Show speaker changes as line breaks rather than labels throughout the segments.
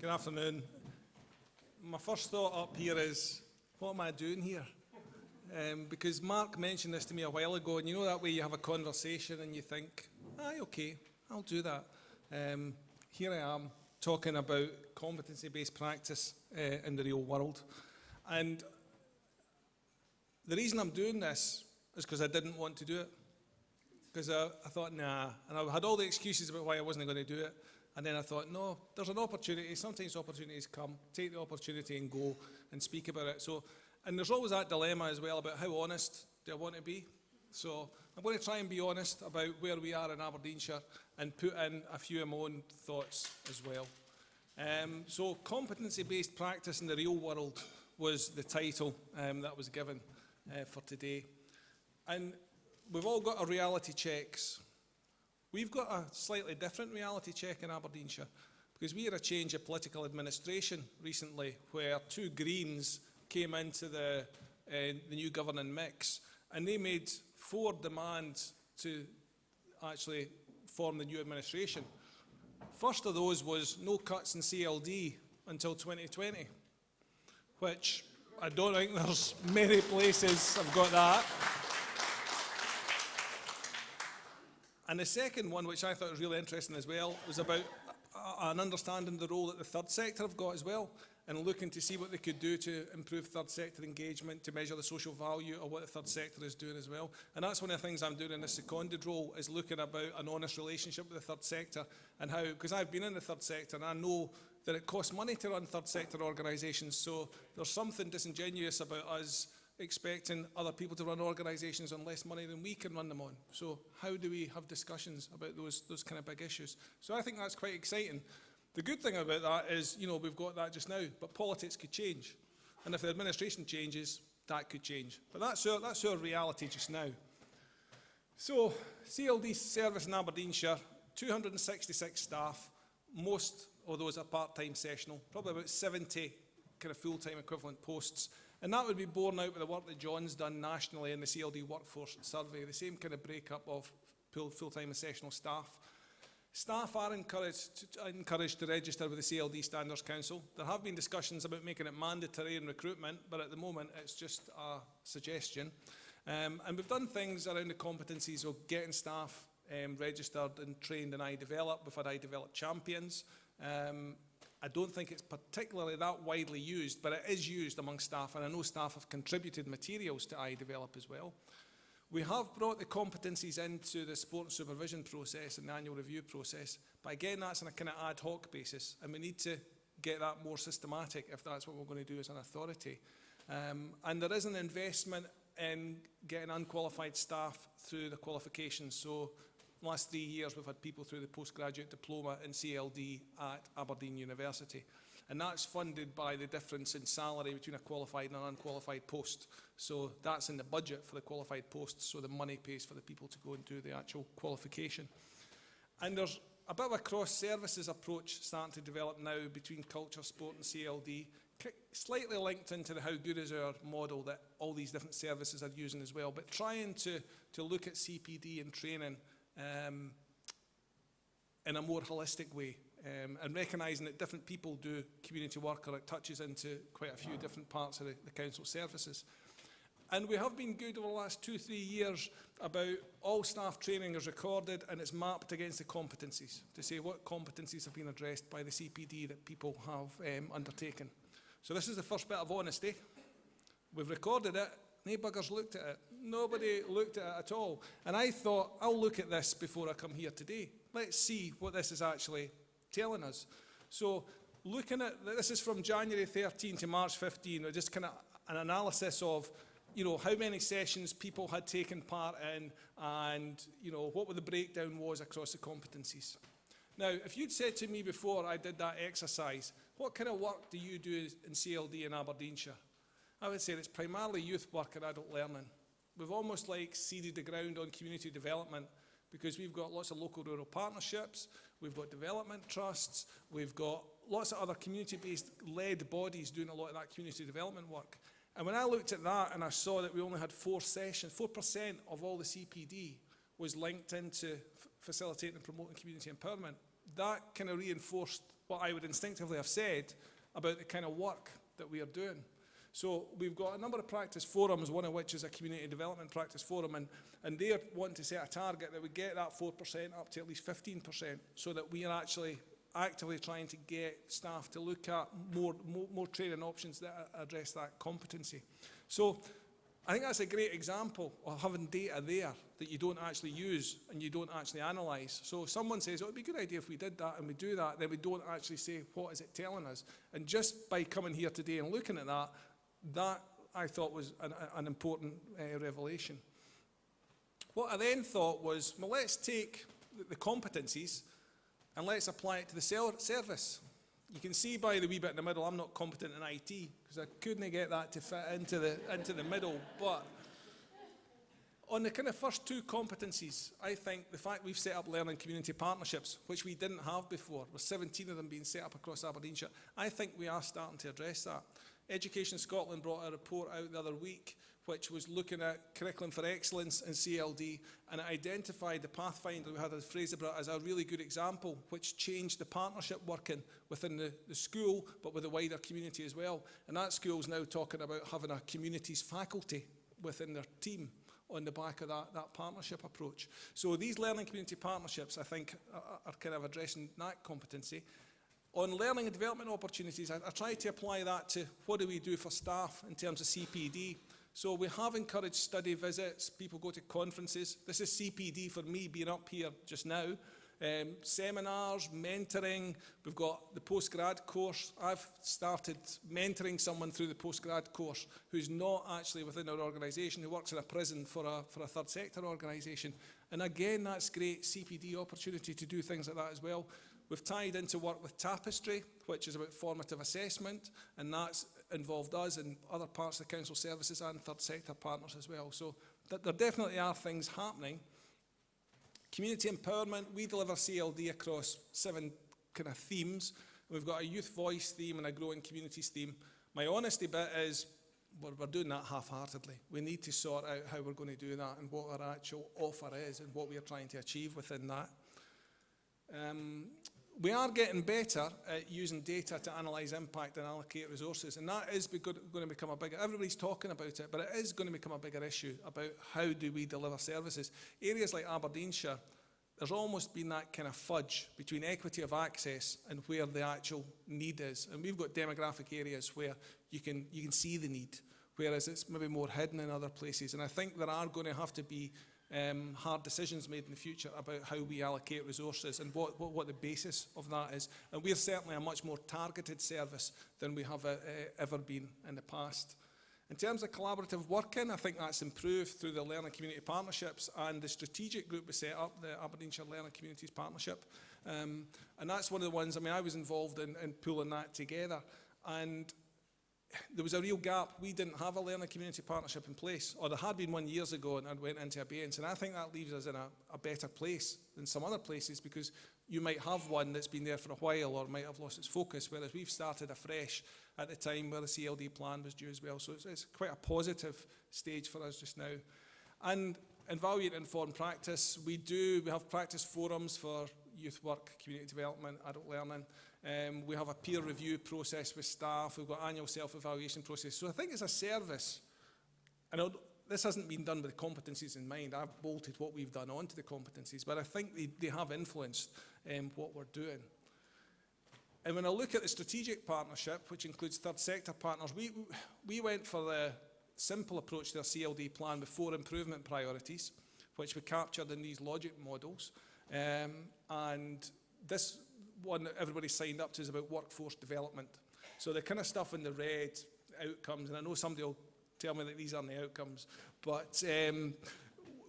Good afternoon. My first thought up here is, what am I doing here? Because Mark mentioned this to me a while ago, and you know that way you have a conversation and you think, aye, okay, I'll do that. Here I am talking about competency-based practice in the real world. And the reason I'm doing this is because I didn't want to do it. Because I thought, nah, and I had all the excuses about why I wasn't going to do it. And then I thought, no, there's an opportunity. Sometimes opportunities come. Take the opportunity and go and speak about it. So, and there's always that dilemma as well about how honest do I want to be. So I'm going to try and be honest about where we are in Aberdeenshire and put in a few of my own thoughts as well. So competency-based practice in the real world was the title that was given for today. And we've all got our reality checks. We've got a slightly different reality check in Aberdeenshire because we had a change of political administration recently where two Greens came into the new governing mix and they made 4 demands to actually form the new administration. First of those was no cuts in CLD until 2020, which I don't think there's many places have got that. And the second one, which I thought was really interesting as well, was about an understanding the role that the third sector have got as well, and looking to see what they could do to improve third sector engagement, to measure the social value of what the third sector is doing as well. And that's one of the things I'm doing in this seconded role, is looking about an honest relationship with the third sector, and how, because I've been in the third sector and I know that it costs money to run third sector organisations, so there's something disingenuous about us expecting other people to run organisations on less money than we can run them on. So how do we have discussions about those kind of big issues? So I think that's quite exciting. The good thing about that is, you know, we've got that just now, but politics could change. And if the administration changes, that could change. But that's our reality just now. So CLD service in Aberdeenshire, 266 staff, most of those are part-time sessional, probably about 70 kind of full-time equivalent posts. And that would be borne out with the work that John's done nationally in the CLD workforce survey, the same kind of breakup of full-time and sessional staff. Staff are encouraged to register with the CLD Standards Council. There have been discussions about making it mandatory in recruitment, but at the moment it's just a suggestion. And we've done things around the competencies of getting staff registered and trained in iDevelop. We've had iDevelop champions. I don't think it's particularly that widely used, but it is used among staff, and I know staff have contributed materials to iDevelop as well. We have brought the competencies into the support and supervision process and the annual review process, but again that's on a kind of ad hoc basis, and we need to get that more systematic if that's what we're going to do as an authority. And there is an investment in getting unqualified staff through the qualifications. So last 3 years we've had people through the postgraduate diploma in CLD at Aberdeen University, and that's funded by the difference in salary between a qualified and an unqualified post. So that's in the budget for the qualified posts, so the money pays for the people to go and do the actual qualification. And there's a bit of a cross-services approach starting to develop now between culture, sport and CLD, slightly linked into the how good is our model that all these different services are using as well, but trying to look at CPD and training in a more holistic way, and recognising that different people do community work, or it touches into quite a few different parts of the council services. And we have been good over the last 2-3 years about all staff training is recorded and it's mapped against the competencies to say what competencies have been addressed by the CPD that people have undertaken. So this is the first bit of honesty. We've recorded it. No buggers looked at it. Nobody looked at it at all. And I thought, I'll look at this before I come here today. Let's see what this is actually telling us. So looking at, this is from January 13 to March 15, just kind of an analysis of, you know, how many sessions people had taken part in and, you know, what the breakdown was across the competencies. Now, if you'd said to me before I did that exercise, what kind of work do you do in CLD in Aberdeenshire? I would say it's primarily youth work and adult learning. We've almost like seeded the ground on community development because we've got lots of local rural partnerships, we've got development trusts, we've got lots of other community-based led bodies doing a lot of that community development work. And when I looked at that and I saw that we only had 4 sessions, 4% of all the CPD was linked into facilitating and promoting community empowerment, that kind of reinforced what I would instinctively have said about the kind of work that we are doing. So we've got a number of practice forums, one of which is a community development practice forum, and they are wanting to set a target that we get that 4% up to at least 15%, so that we are actually actively trying to get staff to look at more training options that address that competency. So I think that's a great example of having data there that you don't actually use and you don't actually analyse. So if someone says, oh, it'd be a good idea if we did that and we do that, then we don't actually say, what is it telling us? And just by coming here today and looking at that, that I thought was an important revelation. What I then thought was, well, let's take the competencies and let's apply it to the service. You can see by the wee bit in the middle, I'm not competent in IT because I couldn't get that to fit into the middle. But on the kind of first two competencies, I think the fact we've set up learning community partnerships, which we didn't have before, with 17 of them being set up across Aberdeenshire, I think we are starting to address that. Education Scotland brought a report out the other week which was looking at curriculum for excellence in CLD, and it identified the Pathfinder we had at Fraserburgh as a really good example, which changed the partnership working within the school, but with the wider community as well. And that school's now talking about having a communities faculty within their team on the back of that partnership approach. So these learning community partnerships, I think, are kind of addressing that competency. On learning and development opportunities, I try to apply that to what do we do for staff in terms of CPD. So we have encouraged study visits, people go to conferences. This is CPD for me being up here just now. Seminars, mentoring, we've got the postgrad course. I've started mentoring someone through the postgrad course who's not actually within our organisation, who works in a prison for a third sector organisation. And again, that's great CPD opportunity to do things like that as well. We've tied into work with Tapestry, which is about formative assessment, and that's involved us and other parts of the council services and third sector partners as well. So there definitely are things happening. Community empowerment, we deliver CLD across 7 kind of themes. We've got a youth voice theme and a growing communities theme. My honesty bit is we're doing that half-heartedly. We need to sort out how we're going to do that and what our actual offer is and what we are trying to achieve within that. We are getting better at using data to analyse impact and allocate resources, and that is going to become a bigger, everybody's talking about it, but it is going to become a bigger issue about how do we deliver services. Areas like Aberdeenshire, there's almost been that kind of fudge between equity of access and where the actual need is, and we've got demographic areas where you can see the need, whereas it's maybe more hidden in other places, and I think there are going to have to be hard decisions made in the future about how we allocate resources and what the basis of that is. And we're certainly a much more targeted service than we have ever been in the past. In terms of collaborative working, I think that's improved through the Learning Community Partnerships and the strategic group we set up, the Aberdeenshire Learning Communities Partnership. And that's one of the ones, I mean, I was involved in pulling that together. And there was a real gap. We didn't have a learning community partnership in place, or there had been one years ago and went into abeyance. And I think that leaves us in a better place than some other places, because you might have one that's been there for a while or might have lost its focus, whereas we've started afresh at the time where the CLD plan was due as well. So it's quite a positive stage for us just now. And evaluate and informed practice. We have practice forums for youth work, community development, adult learning. We have a peer review process with staff. We've got annual self-evaluation process. So I think as a service, I know this hasn't been done with the competencies in mind. I've bolted what we've done onto the competencies, but I think they have influenced what we're doing. And when I look at the strategic partnership, which includes third sector partners, we went for the simple approach to our CLD plan with 4 improvement priorities, which we captured in these logic models. And this one that everybody signed up to is about workforce development. So the kind of stuff in the red, outcomes, and I know somebody will tell me that these aren't the outcomes, but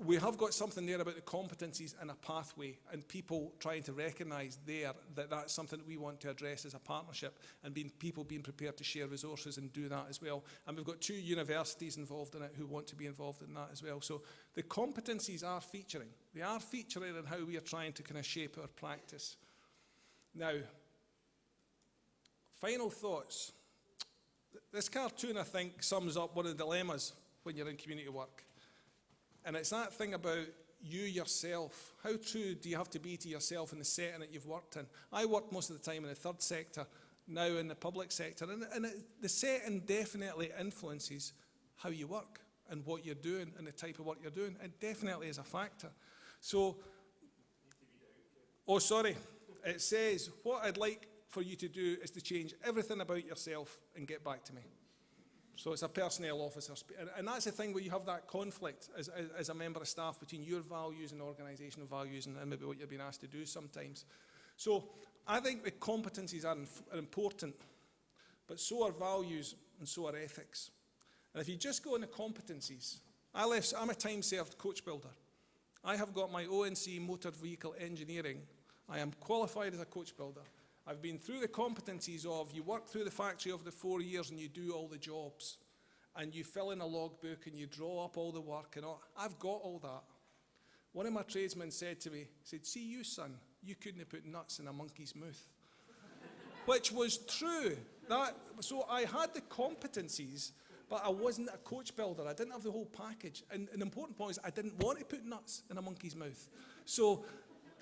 we have got something there about the competencies and a pathway, and people trying to recognise there that that's something that we want to address as a partnership, and people being prepared to share resources and do that as well. And we've got 2 universities involved in it who want to be involved in that as well. So the competencies are featuring. They are featuring in how we are trying to kind of shape our practice. Now, final thoughts. This cartoon, I think, sums up one of the dilemmas when you're in community work. And it's that thing about you yourself. How true do you have to be to yourself in the setting that you've worked in? I work most of the time in the third sector, now in the public sector, and the setting definitely influences how you work and what you're doing and the type of work you're doing. It definitely is a factor. So, oh sorry, it says, what I'd like for you to do is to change everything about yourself and get back to me. So it's a personnel officer, and that's the thing where you have that conflict as a member of staff between your values and organisational values and maybe what you're being asked to do sometimes. So I think the competencies are important, but so are values and so are ethics. And if you just go on the competencies, I'm a time-served coach builder. I have got my ONC motor vehicle engineering. I am qualified as a coach builder. I've been through the competencies of you work through the factory over the 4 years and you do all the jobs and you fill in a logbook and you draw up all the work and all. I've got all that. One of my tradesmen said to me, he said, see you son, you couldn't have put nuts in a monkey's mouth. Which was true. So I had the competencies, but I wasn't a coach builder. I didn't have the whole package. And the important point is I didn't want to put nuts in a monkey's mouth. So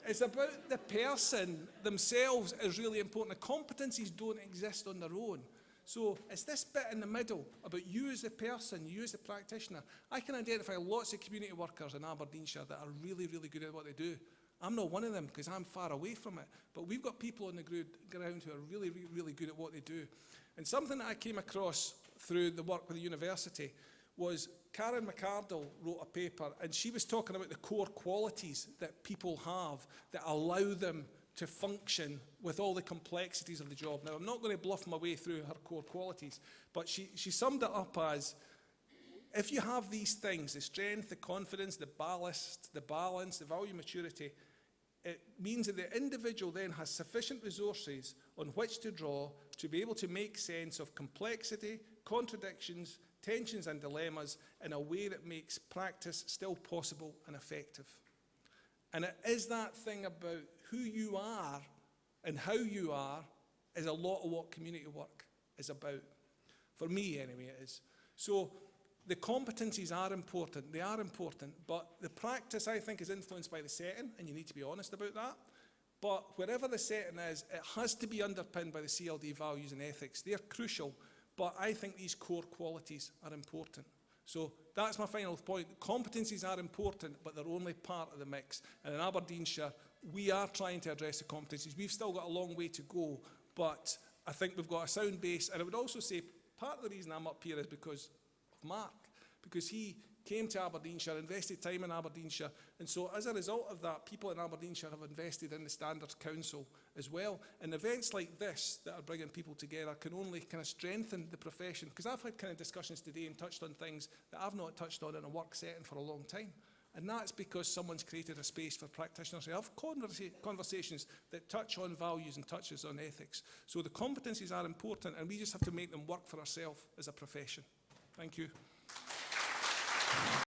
it's about the person themselves is really important. The competencies don't exist on their own. So it's this bit in the middle about you as the person, you as the practitioner. I can identify lots of community workers in Aberdeenshire that are really, really good at what they do. I'm not one of them because I'm far away from it. But we've got people on the ground who are really, really, really good at what they do. And something that I came across through the work with the university was Karen McCardle wrote a paper and she was talking about the core qualities that people have that allow them to function with all the complexities of the job. Now, I'm not going to bluff my way through her core qualities, but she summed it up as, if you have these things, the strength, the confidence, the ballast, the balance, the value, maturity, it means that the individual then has sufficient resources on which to draw to be able to make sense of complexity, contradictions, tensions and dilemmas in a way that makes practice still possible and effective. And it is that thing about who you are and how you are is a lot of what community work is about. For me, anyway, it is. So the competencies are important. They are important. But the practice, I think, is influenced by the setting, and you need to be honest about that. But wherever the setting is, it has to be underpinned by the CLD values and ethics. They're crucial. But I think these core qualities are important. So that's my final point. Competencies are important, but they're only part of the mix. And in Aberdeenshire, we are trying to address the competencies. We've still got a long way to go, but I think we've got a sound base. And I would also say part of the reason I'm up here is because of Mark, because he came to Aberdeenshire, invested time in Aberdeenshire, and so as a result of that, people in Aberdeenshire have invested in the Standards Council as well. And events like this that are bringing people together can only kind of strengthen the profession, because I've had kind of discussions today and touched on things that I've not touched on in a work setting for a long time. And that's because someone's created a space for practitioners to have conversations that touch on values and touches on ethics. So the competencies are important, and we just have to make them work for ourselves as a profession. Thank you.